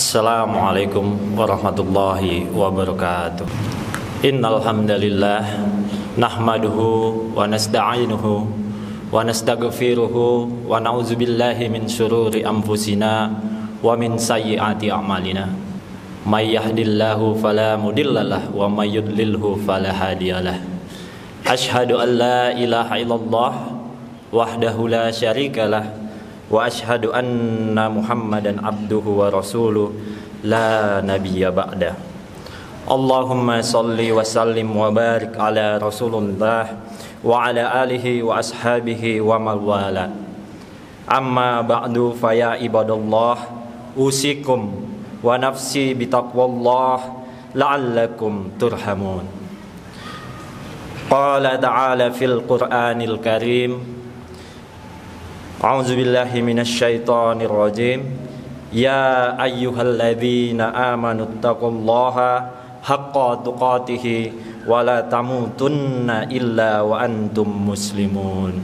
Assalamualaikum warahmatullahi wabarakatuh. Innal hamdalillah nahmaduhu wa nasta'inuhu wa nastaghfiruhu wa na'udzubillahi min syururi anfusina wa min sayyiati a'malina. May yahdihillahu fala mudhillalah wa may yudlilhu fala hadiyalah. Asyhadu an la ilaha illallah wahdahu la syarikalah wa asyhadu anna Muhammadan abduhu wa rasuluh la nabiyya ba'da. Allahumma salli wa sallim wa barik ala Rasulullah wa ala alihi wa ashabihi wa mawala. Amma ba'du fa ya ibadallah usikum wa nafsi bitaqwallah la'allakum turhamun. Qala ta'ala fil Qur'anil Karim, A'udzu billahi minasy syaithanir rajim. Ya ayyuhalladzina amanu taqullaha haqqa tuqatih wa la tamutunna illa wa antum muslimun.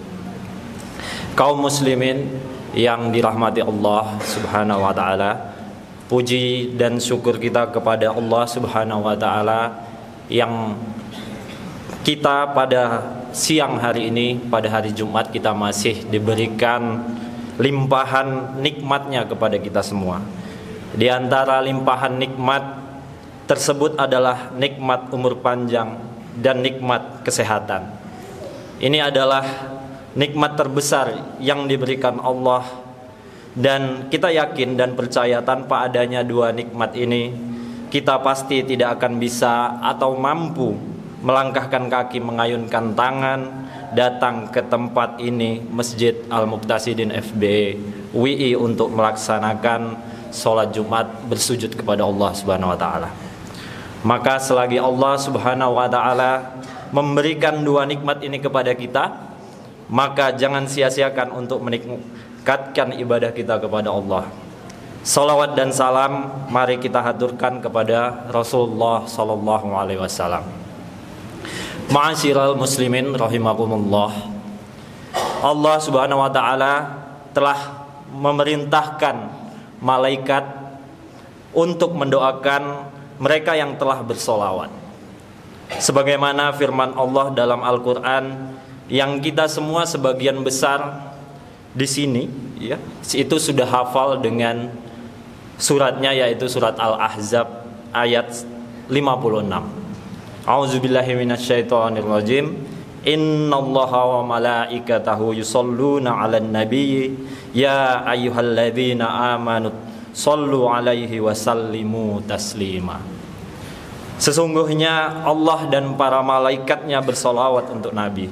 Kaum muslimin yang dirahmati Allah Subhanahu wa taala, puji dan syukur kita kepada Allah Subhanahu wa taala yang kita pada siang hari ini, pada hari Jumat, kita masih diberikan limpahan nikmatnya kepada kita semua. Di antara limpahan nikmat tersebut adalah nikmat umur panjang dan nikmat kesehatan. Ini adalah nikmat terbesar yang diberikan Allah, dan kita yakin dan percaya tanpa adanya dua nikmat ini kita pasti tidak akan bisa atau mampu melangkahkan kaki, mengayunkan tangan, datang ke tempat ini, Masjid Al-Muqtasidin FB WI, untuk melaksanakan sholat Jumat, bersujud kepada Allah Subhanahu wa taala. Maka selagi Allah Subhanahu wa taala memberikan dua nikmat ini kepada kita, maka jangan sia-siakan untuk meningkatkan ibadah kita kepada Allah. Salawat dan salam mari kita haturkan kepada Rasulullah sallallahu alaihi wasallam. Ma'asyiral muslimin rahimakumullah. Allah Subhanahu wa taala telah memerintahkan malaikat untuk mendoakan mereka yang telah bersolawat, sebagaimana firman Allah dalam Al-Qur'an yang kita semua sebagian besar di sini ya, itu sudah hafal dengan suratnya, yaitu surat Al-Ahzab ayat 56. A'udzubillahi minasyaitonir rajim. Innallaha wa malaikatahu yusholluna 'alan nabiyyi ya ayyuhalladzina amanu shallu 'alaihi wa sallimu taslima. Sesungguhnya Allah dan para malaikatnya bersolawat untuk Nabi.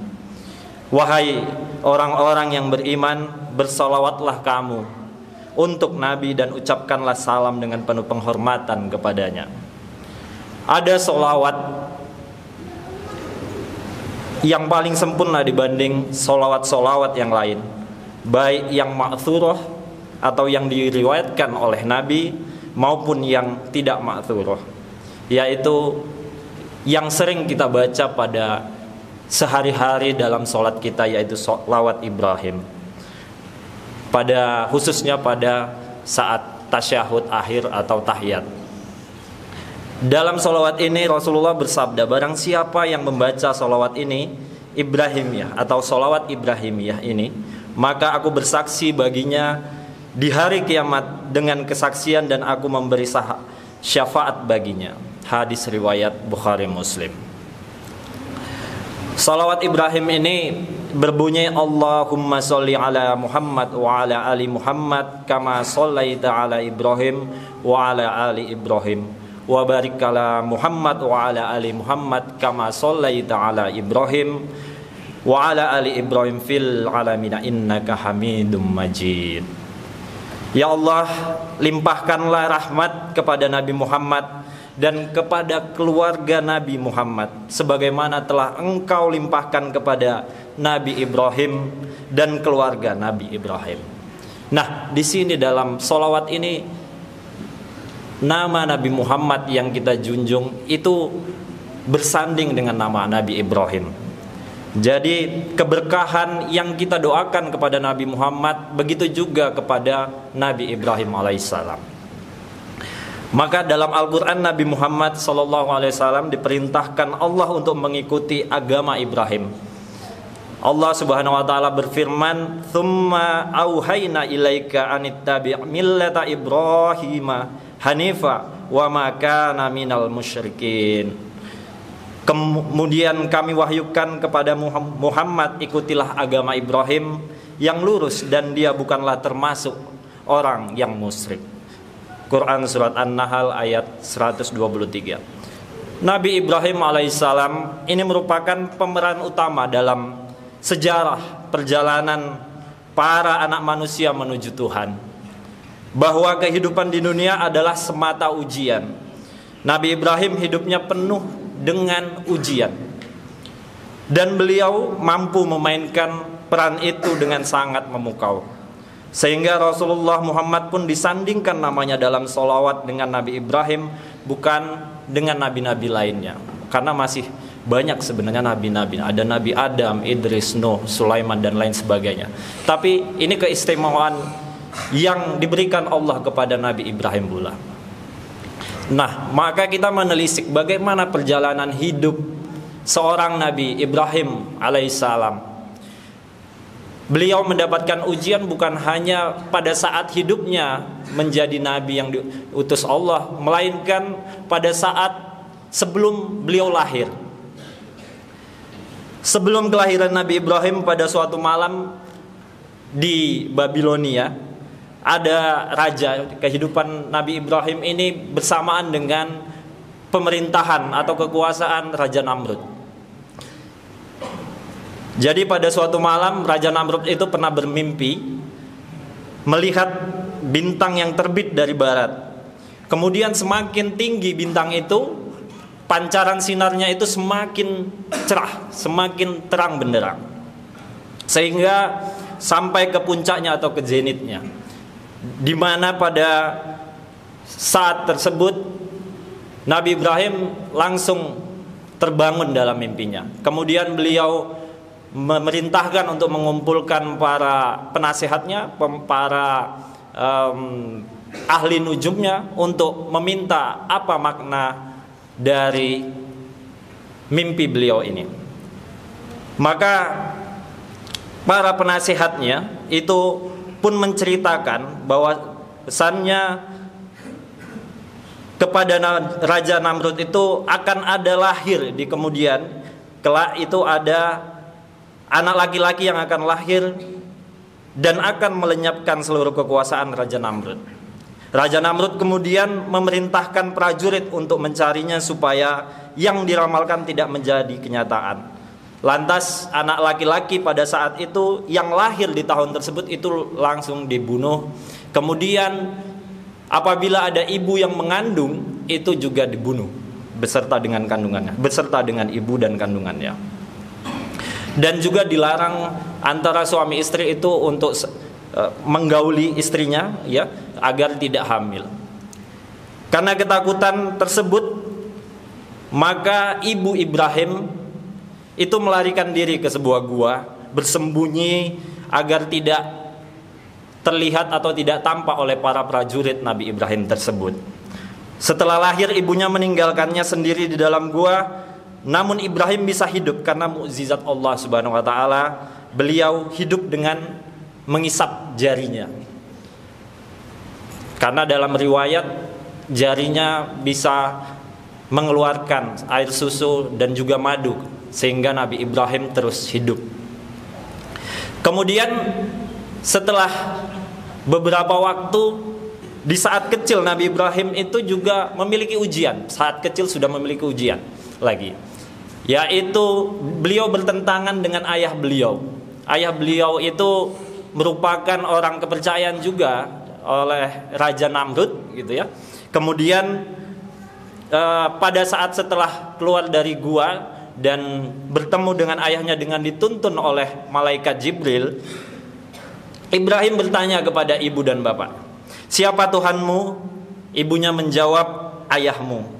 Wahai orang-orang yang beriman, bersolawatlah kamu untuk Nabi dan ucapkanlah salam dengan penuh penghormatan kepadanya. Ada solawat yang paling sempurna dibanding solawat-solawat yang lain, baik yang ma'thurah atau yang diriwayatkan oleh Nabi maupun yang tidak ma'thurah, yaitu yang sering kita baca pada sehari-hari dalam solat kita, yaitu solawat Ibrahim, khususnya pada saat tasyahud akhir atau tahiyat. Dalam solawat ini Rasulullah bersabda, barang siapa yang membaca solawat ini, Ibrahimiyah atau solawat Ibrahimiyah ini, maka aku bersaksi baginya di hari kiamat dengan kesaksian dan aku memberi syafaat baginya. Hadis riwayat Bukhari Muslim. Salawat Ibrahim ini berbunyi, Allahumma sholli ala Muhammad wa ala ali Muhammad kama shollaita ala Ibrahim wa ala ali Ibrahim wa barik ala Muhammad wa ala ali Muhammad kama shollaita ala Ibrahim wa ala ali Ibrahim fil alamina innaka Hamidum Majid. Ya Allah, limpahkanlah rahmat kepada Nabi Muhammad dan kepada keluarga Nabi Muhammad sebagaimana telah Engkau limpahkan kepada Nabi Ibrahim dan keluarga Nabi Ibrahim. Nah, di sini dalam solawat ini nama Nabi Muhammad yang kita junjung itu bersanding dengan nama Nabi Ibrahim. Jadi keberkahan yang kita doakan kepada Nabi Muhammad begitu juga kepada Nabi Ibrahim alaihissalam. Maka dalam Al-Quran Nabi Muhammad SAW diperintahkan Allah untuk mengikuti agama Ibrahim. Allah Subhanahu wa taala berfirman, "Tsumma auhayna ilaika anittabi' millata Ibrahim hanifa wa ma kana minal musyrikin." Kemudian kami wahyukan kepada Muhammad, ikutilah agama Ibrahim yang lurus dan dia bukanlah termasuk orang yang musyrik. Quran surat An-Nahl ayat 123. Nabi Ibrahim alaihissalam ini merupakan pemeran utama dalam sejarah perjalanan para anak manusia menuju Tuhan. Bahwa kehidupan di dunia adalah semata ujian. Nabi Ibrahim hidupnya penuh dengan ujian. Dan beliau mampu memainkan peran itu dengan sangat memukau. Sehingga Rasulullah Muhammad pun disandingkan namanya dalam sholawat dengan Nabi Ibrahim, bukan dengan nabi-nabi lainnya. Karena masih banyak sebenarnya nabi-nabi. Ada Nabi Adam, Idris, Nuh, Sulaiman dan lain sebagainya. Tapi ini keistimewaan yang diberikan Allah kepada Nabi Ibrahim pula. Nah, maka kita menelisik bagaimana perjalanan hidup seorang Nabi Ibrahim alaihissalam. Beliau mendapatkan ujian bukan hanya pada saat hidupnya menjadi nabi yang diutus Allah, melainkan pada saat sebelum beliau lahir. Sebelum kelahiran Nabi Ibrahim, pada suatu malam di Babilonia ada raja. Kehidupan Nabi Ibrahim ini bersamaan dengan pemerintahan atau kekuasaan Raja Namrud. Jadi pada suatu malam Raja Namrud itu pernah bermimpi melihat bintang yang terbit dari barat. Kemudian semakin tinggi bintang itu, pancaran sinarnya itu semakin cerah, semakin terang benderang, sehingga sampai ke puncaknya atau ke zenitnya, di mana pada saat tersebut Nabi Ibrahim langsung terbangun dalam mimpinya. Kemudian beliau memerintahkan untuk mengumpulkan para penasehatnya, para ahli nujumnya, untuk meminta apa makna dari mimpi beliau ini. Maka para penasehatnya itu pun menceritakan bahwa pesannya kepada Raja Namrud itu akan ada lahir di kemudian kelak, itu ada anak laki-laki yang akan lahir dan akan melenyapkan seluruh kekuasaan Raja Namrud. Raja Namrud kemudian memerintahkan prajurit untuk mencarinya supaya yang diramalkan tidak menjadi kenyataan. Lantas anak laki-laki pada saat itu yang lahir di tahun tersebut itu langsung dibunuh. Kemudian apabila ada ibu yang mengandung, itu juga dibunuh beserta dengan kandungannya, beserta dengan ibu dan kandungannya. Dan juga dilarang antara suami istri itu untuk menggauli istrinya, ya, agar tidak hamil. Karena ketakutan tersebut, maka ibu Ibrahim itu melarikan diri ke sebuah gua, bersembunyi agar tidak terlihat atau tidak tampak oleh para prajurit Nabi Ibrahim tersebut. Setelah lahir, ibunya meninggalkannya sendiri di dalam gua. Namun Ibrahim bisa hidup karena mukjizat Allah Subhanahu wa taala. Beliau hidup dengan mengisap jarinya. Karena dalam riwayat jarinya bisa mengeluarkan air susu dan juga madu, sehingga Nabi Ibrahim terus hidup. Kemudian setelah beberapa waktu, di saat kecil Nabi Ibrahim itu juga memiliki ujian. Saat kecil sudah memiliki ujian lagi, yaitu beliau bertentangan dengan ayah beliau. Ayah beliau itu merupakan orang kepercayaan juga oleh Raja Namrud, gitu ya. Kemudian pada saat setelah keluar dari gua dan bertemu dengan ayahnya dengan dituntun oleh malaikat Jibril, Ibrahim bertanya kepada ibu dan bapak, "Siapa Tuhanmu?" Ibunya menjawab, "Ayahmu."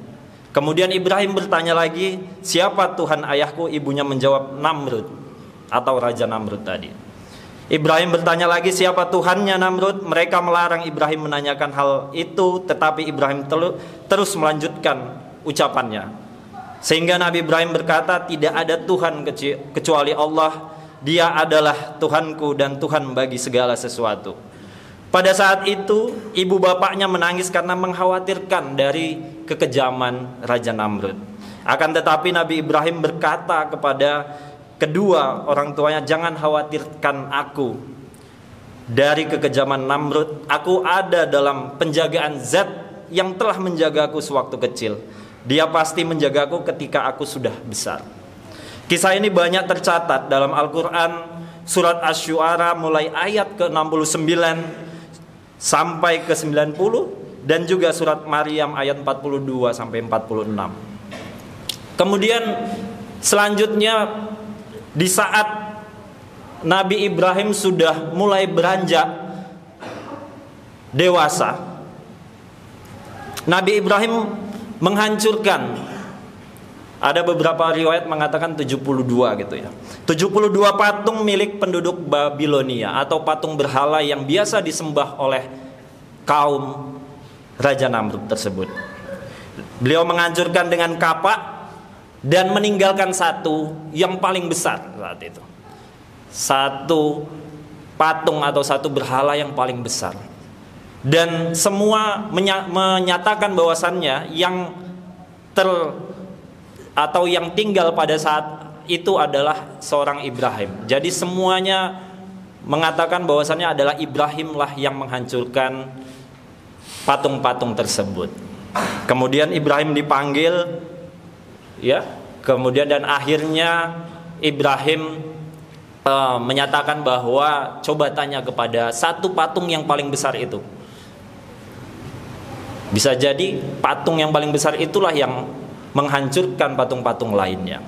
Kemudian Ibrahim bertanya lagi, "Siapa Tuhan ayahku?" Ibunya menjawab, "Namrud," atau Raja Namrud tadi. Ibrahim bertanya lagi, siapa Tuhannya Namrud? Mereka melarang Ibrahim menanyakan hal itu, tetapi Ibrahim terus melanjutkan ucapannya. Sehingga Nabi Ibrahim berkata, tidak ada Tuhan kecuali Allah. Dia adalah Tuhanku dan Tuhan bagi segala sesuatu. Pada saat itu ibu bapaknya menangis karena mengkhawatirkan dari kekejaman Raja Namrud. Akan tetapi Nabi Ibrahim berkata kepada kedua orang tuanya, jangan khawatirkan aku dari kekejaman Namrud. Aku ada dalam penjagaan Zat yang telah menjagaku sewaktu kecil. Dia pasti menjagaku ketika aku sudah besar. Kisah ini banyak tercatat dalam Al-Quran, surat Asy-Syu'ara mulai ayat ke-69 sampai ke-90, dan juga surat Maryam ayat 42 sampai 46. Kemudian selanjutnya, di saat Nabi Ibrahim sudah mulai beranjak dewasa, Nabi Ibrahim menghancurkan, ada beberapa riwayat mengatakan 72 gitu ya, 72 patung milik penduduk Babilonia atau patung berhala yang biasa disembah oleh kaum Raja Namrud tersebut. Beliau menghancurkan dengan kapak dan meninggalkan satu yang paling besar saat itu, satu patung atau satu berhala yang paling besar. Dan semua menyatakan bahwasannya yang tinggal pada saat itu adalah seorang Ibrahim. Jadi semuanya mengatakan bahwasannya adalah Ibrahimlah yang menghancurkan patung-patung tersebut. Kemudian Ibrahim dipanggil, ya, kemudian dan akhirnya Ibrahim menyatakan bahwa coba tanya kepada satu patung yang paling besar itu. Bisa jadi patung yang paling besar itulah yang menghancurkan patung-patung lainnya.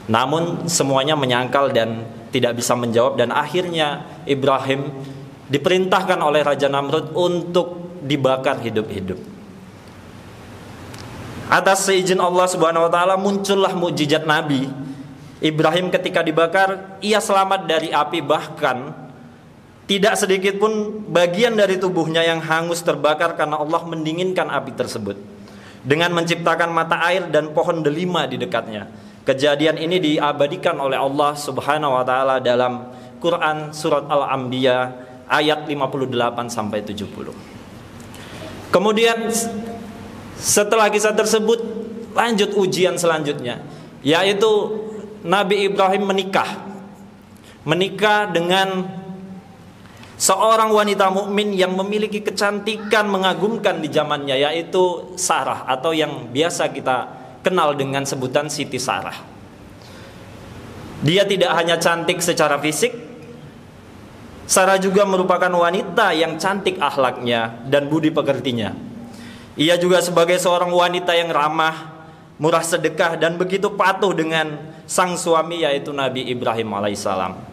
Namun semuanya menyangkal dan tidak bisa menjawab, dan akhirnya Ibrahim diperintahkan oleh Raja Namrud untuk dibakar hidup-hidup. Atas seizin Allah Subhanahu wa taala muncullah mukjizat Nabi Ibrahim. Ketika dibakar, ia selamat dari api, bahkan tidak sedikit pun bagian dari tubuhnya yang hangus terbakar karena Allah mendinginkan api tersebut dengan menciptakan mata air dan pohon delima di dekatnya. Kejadian ini diabadikan oleh Allah Subhanahu wa taala dalam Quran surat Al-Anbiya ayat 58 sampai 70. Kemudian setelah kisah tersebut lanjut ujian selanjutnya, yaitu Nabi Ibrahim menikah dengan seorang wanita mukmin yang memiliki kecantikan mengagumkan di zamannya, yaitu Sarah, atau yang biasa kita kenal dengan sebutan Siti Sarah. Dia tidak hanya cantik secara fisik, Sarah juga merupakan wanita yang cantik akhlaknya dan budi pekertinya. Ia juga sebagai seorang wanita yang ramah, murah sedekah, dan begitu patuh dengan sang suami, yaitu Nabi Ibrahim alaihissalam.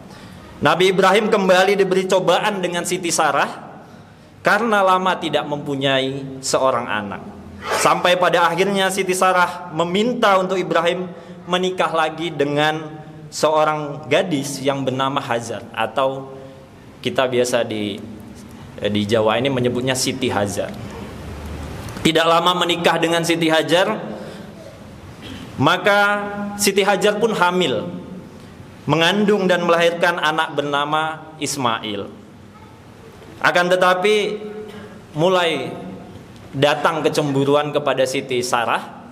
Nabi Ibrahim kembali diberi cobaan dengan Siti Sarah karena lama tidak mempunyai seorang anak. Sampai pada akhirnya Siti Sarah meminta untuk Ibrahim menikah lagi dengan seorang gadis yang bernama Hajar, atau kita biasa di Jawa ini menyebutnya Siti Hajar. Tidak lama menikah dengan Siti Hajar, maka Siti Hajar pun hamil, mengandung dan melahirkan anak bernama Ismail. Akan tetapi mulai datang kecemburuan kepada Siti Sarah,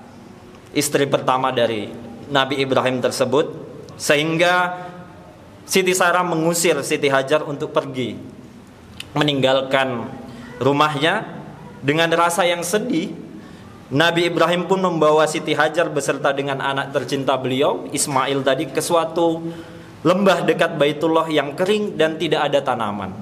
istri pertama dari Nabi Ibrahim tersebut, sehingga Siti Sarah mengusir Siti Hajar untuk pergi meninggalkan rumahnya. Dengan rasa yang sedih, Nabi Ibrahim pun membawa Siti Hajar beserta dengan anak tercinta beliau, Ismail tadi, ke suatu lembah dekat Baitullah yang kering dan tidak ada tanaman.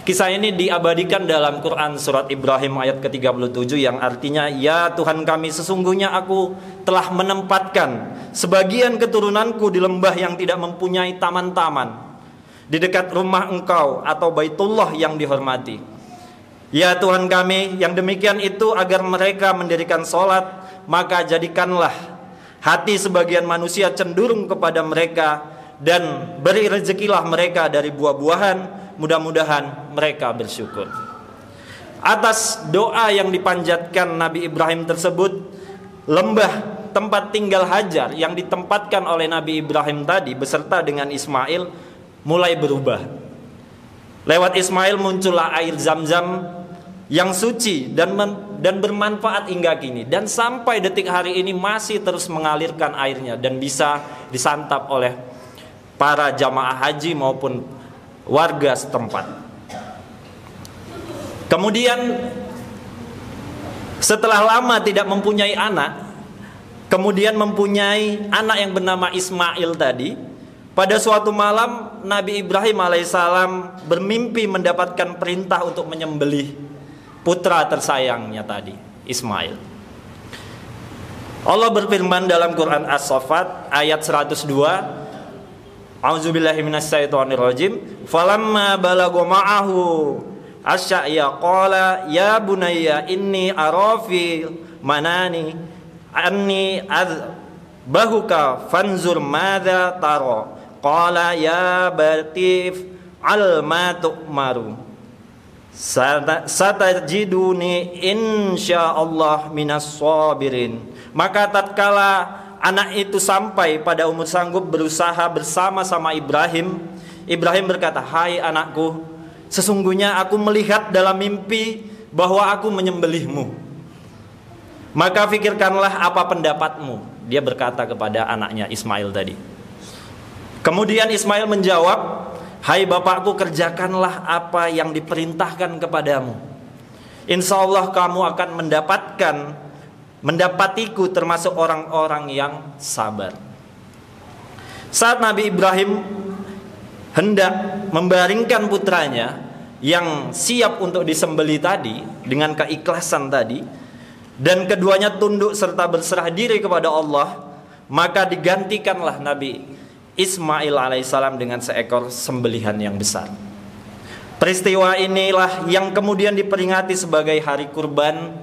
Kisah ini diabadikan dalam Quran surat Ibrahim ayat ke-37 yang artinya, ya Tuhan kami, sesungguhnya aku telah menempatkan sebagian keturunanku di lembah yang tidak mempunyai taman-taman, di dekat rumah engkau atau Baitullah yang dihormati. Ya Tuhan kami, yang demikian itu agar mereka mendirikan sholat, maka jadikanlah hati sebagian manusia cenderung kepada mereka dan beri rezekilah mereka dari buah-buahan, mudah-mudahan mereka bersyukur. Atas doa yang dipanjatkan Nabi Ibrahim tersebut, lembah tempat tinggal Hajar yang ditempatkan oleh Nabi Ibrahim tadi beserta dengan Ismail mulai berubah. Lewat Ismail muncullah air Zam-Zam yang suci dan bermanfaat hingga kini, dan sampai detik hari ini masih terus mengalirkan airnya dan bisa disantap oleh para jamaah haji maupun warga setempat. Kemudian setelah lama tidak mempunyai anak, kemudian mempunyai anak yang bernama Ismail tadi, pada suatu malam Nabi Ibrahim alaihissalam bermimpi mendapatkan perintah untuk menyembelih putra tersayangnya tadi, Ismail. Allah berfirman dalam Quran As-Saffat ayat 102, A'udzubillahi minasyaitonirrajim, falamma balagha ma'ahu asya'ya qala ya bunayya inni arafi manani anni azbahuka fanzur madza tara qala ya batif al ma tu'maru satajiduni insyaallah minas sabirin. Maka tatkala anak itu sampai pada umur sanggup berusaha bersama-sama Ibrahim, Ibrahim berkata, hai anakku, sesungguhnya aku melihat dalam mimpi bahwa aku menyembelihmu. Maka fikirkanlah apa pendapatmu. Dia berkata kepada anaknya Ismail tadi. Kemudian Ismail menjawab, hai bapakku, kerjakanlah apa yang diperintahkan kepadamu. Insya Allah kamu akan mendapatiku termasuk orang-orang yang sabar. Saat Nabi Ibrahim hendak membaringkan putranya yang siap untuk disembelih tadi dengan keikhlasan tadi, dan keduanya tunduk serta berserah diri kepada Allah, maka digantikanlah Nabi Ismail alaihissalam dengan seekor sembelihan yang besar. Peristiwa inilah yang kemudian diperingati sebagai hari kurban,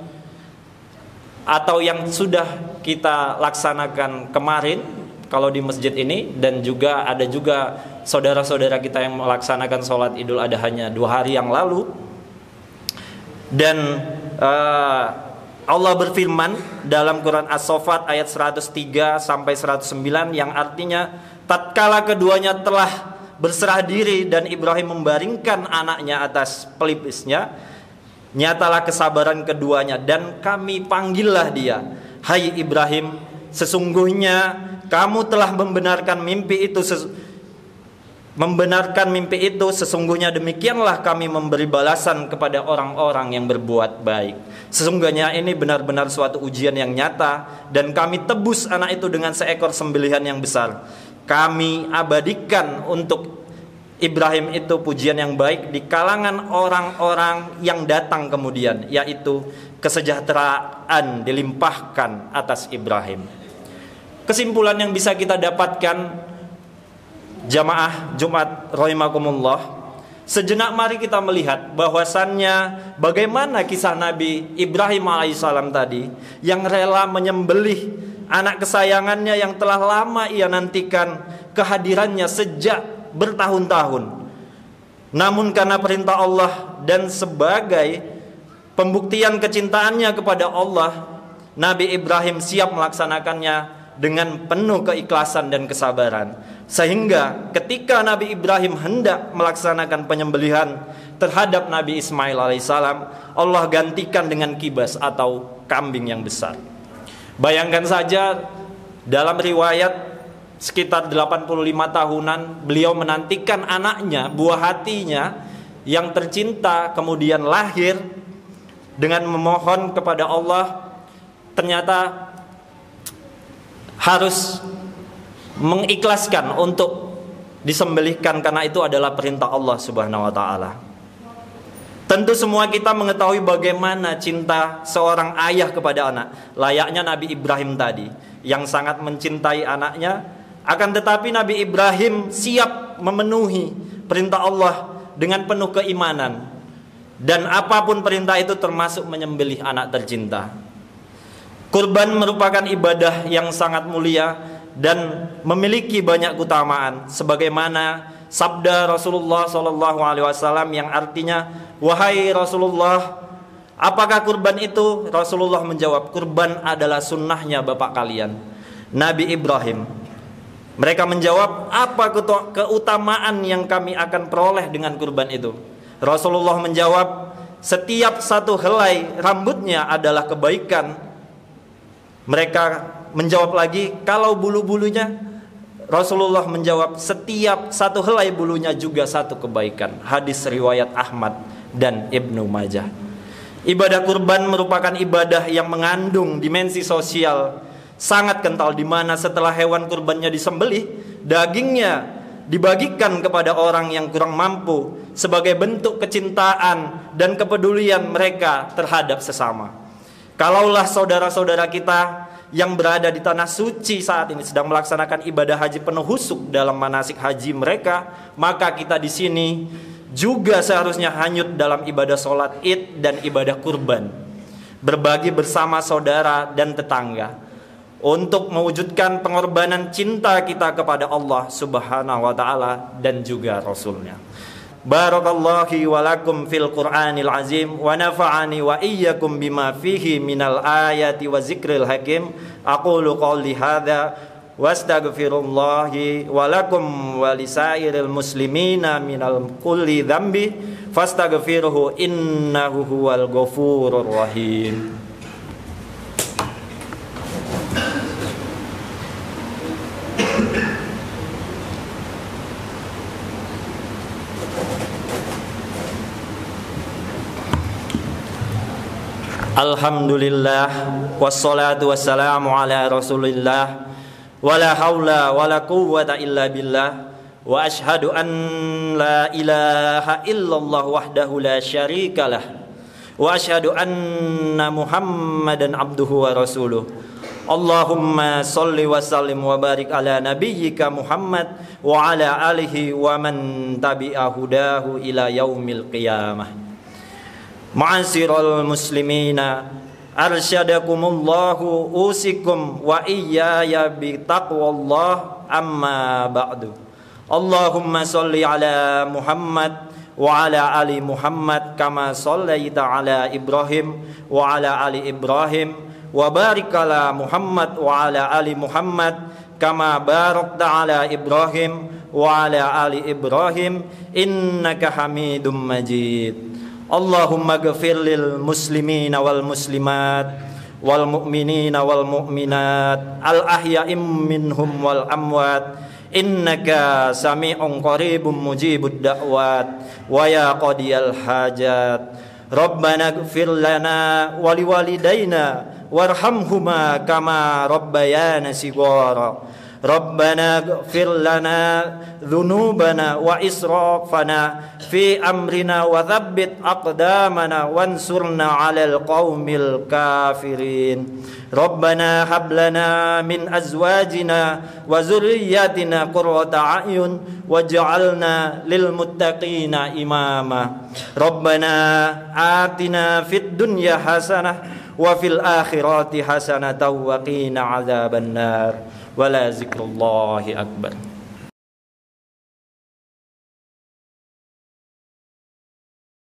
atau yang sudah kita laksanakan kemarin kalau di masjid ini, dan juga ada juga saudara-saudara kita yang melaksanakan sholat Idul Adha hanya 2 hari yang lalu. Dan Allah berfirman dalam Quran As-Saffat ayat 103 sampai 109 yang artinya, tatkala keduanya telah berserah diri dan Ibrahim membaringkan anaknya atas pelipisnya, nyatalah kesabaran keduanya dan kami panggillah dia, hai Ibrahim, sesungguhnya kamu telah membenarkan mimpi itu, sesungguhnya demikianlah kami memberi balasan kepada orang-orang yang berbuat baik. Sesungguhnya ini benar-benar suatu ujian yang nyata, dan kami tebus anak itu dengan seekor sembelihan yang besar. Kami abadikan untuk Ibrahim itu pujian yang baik di kalangan orang-orang yang datang kemudian, yaitu kesejahteraan dilimpahkan atas Ibrahim. Kesimpulan yang bisa kita dapatkan, jamaah Jumat rahimakumullah, sejenak mari kita melihat bahwasannya bagaimana kisah Nabi Ibrahim alaihissalam tadi yang rela menyembelih anak kesayangannya yang telah lama ia nantikan kehadirannya sejak bertahun-tahun. Namun karena perintah Allah dan sebagai pembuktian kecintaannya kepada Allah, Nabi Ibrahim siap melaksanakannya dengan penuh keikhlasan dan kesabaran. Sehingga ketika Nabi Ibrahim hendak melaksanakan penyembelihan terhadap Nabi Ismail alaihissalam, Allah gantikan dengan kibas atau kambing yang besar. Bayangkan saja, dalam riwayat sekitar 85 tahunan beliau menantikan anaknya, buah hatinya yang tercinta kemudian lahir dengan memohon kepada Allah, ternyata harus mengikhlaskan untuk disembelihkan karena itu adalah perintah Allah Subhanahu wa taala. Tentu semua kita mengetahui bagaimana cinta seorang ayah kepada anak, layaknya Nabi Ibrahim tadi yang sangat mencintai anaknya. Akan tetapi Nabi Ibrahim siap memenuhi perintah Allah dengan penuh keimanan, dan apapun perintah itu termasuk menyembelih anak tercinta. Kurban merupakan ibadah yang sangat mulia dan memiliki banyak keutamaan, sebagaimana sabda Rasulullah SAW yang artinya, wahai Rasulullah, apakah kurban itu? Rasulullah menjawab, kurban adalah sunnahnya bapak kalian, Nabi Ibrahim. Mereka menjawab, apa keutamaan yang kami akan peroleh dengan kurban itu? Rasulullah menjawab, setiap satu helai rambutnya adalah kebaikan. Mereka menjawab lagi, kalau bulu-bulunya? Rasulullah menjawab, setiap satu helai bulunya juga satu kebaikan. Hadis riwayat Ahmad dan Ibnu Majah. Ibadah kurban merupakan ibadah yang mengandung dimensi sosial sangat kental, di mana setelah hewan kurbannya disembelih, dagingnya dibagikan kepada orang yang kurang mampu sebagai bentuk kecintaan dan kepedulian mereka terhadap sesama. Kalaulah saudara-saudara kita yang berada di tanah suci saat ini sedang melaksanakan ibadah haji penuh husuk dalam manasik haji mereka, maka kita di sini juga seharusnya hanyut dalam ibadah sholat id dan ibadah kurban, berbagi bersama saudara dan tetangga untuk mewujudkan pengorbanan cinta kita kepada Allah Subhanahu wa ta'ala dan juga Rasulnya. Barakallahu wa lakum fil Qur'anil azim wa nafa'ani wa iyyakum bima fihi minal ayati wa zikril hakim. Aqulu qawli hadza wa astaghfirullahi wa lakum wa lisairil muslimina minal kulli dhanbi fastaghfiruhu innahu huwal ghafurur rahim. Alhamdulillah, wassalatu wassalamu ala rasulillah, wala hawla wala quwwata illa billah, wa ashhadu an la ilaha illallah wahdahu la syarikalah, wa ashhadu anna muhammadan abduhu wa rasuluh. Allahumma salli wa sallim wa barik ala nabiyyika Muhammad wa ala alihi wa man tabi'a hudahu ila yaumil qiyamah. Ma'asyiral muslimina, arsyadakumullahu usikum wa iyaya bi taqwallah, amma ba'du. Allahumma salli ala Muhammad wa ala ali Muhammad kama sallaita ala Ibrahim wa ala ali Ibrahim, wa barik ala Muhammad wa ala ali Muhammad kama barakta ala Ibrahim wa ala ali Ibrahim innaka Hamidum Majid. Allahumma ghafir lil muslimina wal muslimat wal mu'minina wal mu'minat al ahya'im minhum wal amwat innaka sami'un qaribun mujibud da'wat wa ya qadiyal hajat. Rabbana ghfir lana wa liwalidayna warhamhuma kama rabbayana shighara. Rabbana ghfir lana dhunubana wa israfana fi amrina wa thabbit aqdamana wansurna 'alal qaumil kafirin. Rabbana hab lana min azwajina wa dzurriyyatina qurrata a'yun waj'alna lil muttaqina imama. Rabbana atina fid dunya hasanah wa fil akhirati hasanatan wa qina 'adzabannar. Wala zikrullahi akbar.